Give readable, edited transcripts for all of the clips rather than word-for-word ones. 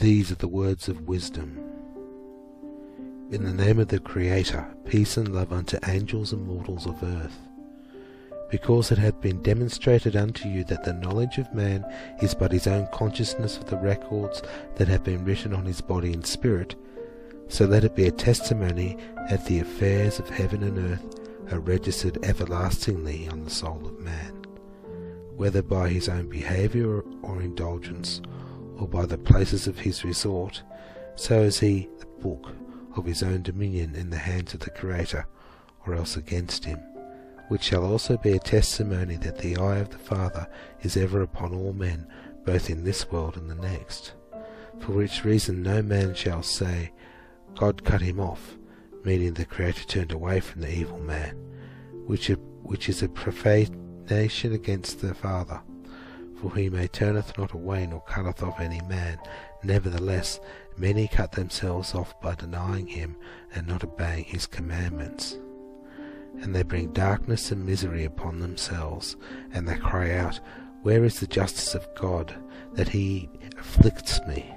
These are the words of wisdom. In the name of the Creator, peace and love unto angels and mortals of earth. Because it hath been demonstrated unto you that the knowledge of man is but his own consciousness of the records that have been written on his body and spirit, so let it be a testimony that the affairs of heaven and earth are registered everlastingly on the soul of man, whether by his own behaviour or indulgence, or by the places of his resort, so is he the book of his own dominion in the hands of the Creator, or else against him, which shall also be a testimony that the eye of the Father is ever upon all men, both in this world and the next. For which reason no man shall say, God cut him off, meaning the Creator turned away from the evil man, which is a profanation against the Father. For he may turneth not away nor cutteth off any man. Nevertheless, many cut themselves off by denying him and not obeying his commandments. And they bring darkness and misery upon themselves, and they cry out, Where is the justice of God, that he afflicts me?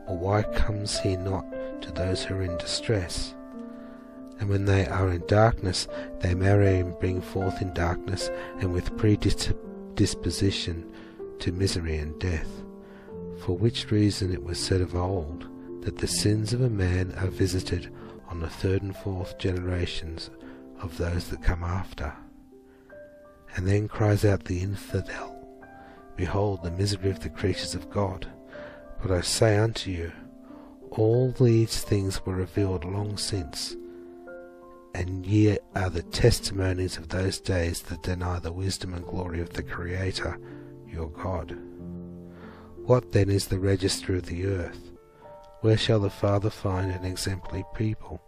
Or why comes he not to those who are in distress? And when they are in darkness, they marry and bring forth in darkness, and with predisposition to misery and death. For which reason it was said of old, that the sins of a man are visited on the third and fourth generations of those that come after. And then cries out the infidel, Behold the misery of the creatures of God. But I say unto you, all these things were revealed long since, and ye are the testimonies of those days that deny the wisdom and glory of the Creator, your God. What then is the register of the earth? Where shall the Father find an exemplary people?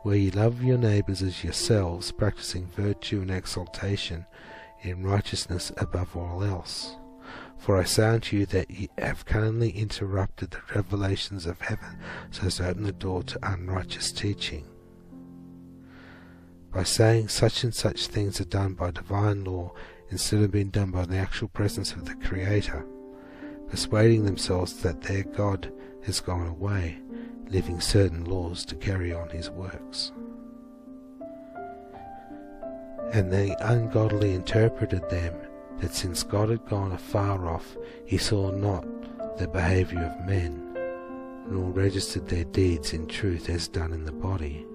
Where ye love your neighbours as yourselves, practising virtue and exaltation in righteousness above all else. For I say unto you that ye have cunningly interrupted the revelations of heaven, so as to open the door to unrighteous teaching. By saying such and such things are done by divine law, instead of being done by the actual presence of the Creator, persuading themselves that their God has gone away, leaving certain laws to carry on his works. And they ungodly interpreted them, that since God had gone afar off, he saw not the behaviour of men, nor registered their deeds in truth as done in the body.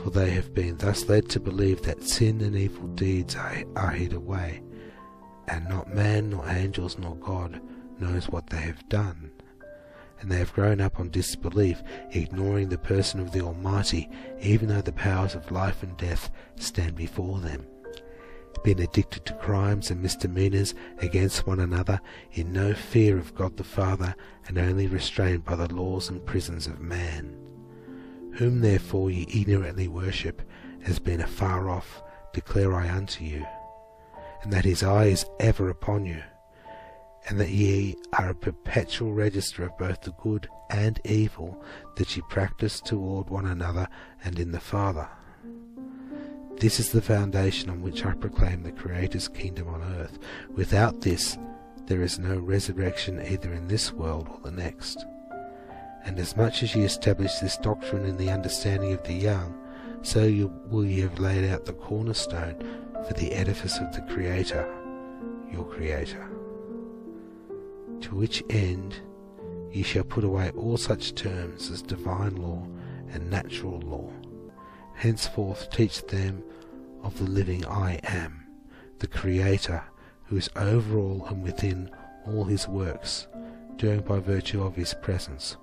For they have been thus led to believe that sin and evil deeds are hid away, and not man, nor angels, nor God knows what they have done. And they have grown up on disbelief, ignoring the person of the Almighty, even though the powers of life and death stand before them, being addicted to crimes and misdemeanours against one another, in no fear of God the Father, and only restrained by the laws and prisons of man. Whom therefore ye ignorantly worship, as being afar off, declare I unto you, and that his eye is ever upon you, and that ye are a perpetual register of both the good and evil that ye practice toward one another and in the Father. This is the foundation on which I proclaim the Creator's kingdom on earth. Without this there is no resurrection either in this world or the next. And as much as ye establish this doctrine in the understanding of the young, so will ye have laid out the cornerstone for the edifice of the Creator, your Creator. To which end ye shall put away all such terms as divine law and natural law. Henceforth teach them of the living I Am, the Creator, who is over all and within all his works, doing by virtue of his presence.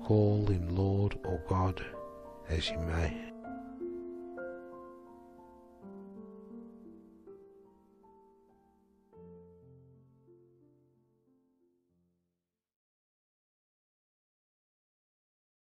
Call him Lord or God as you may.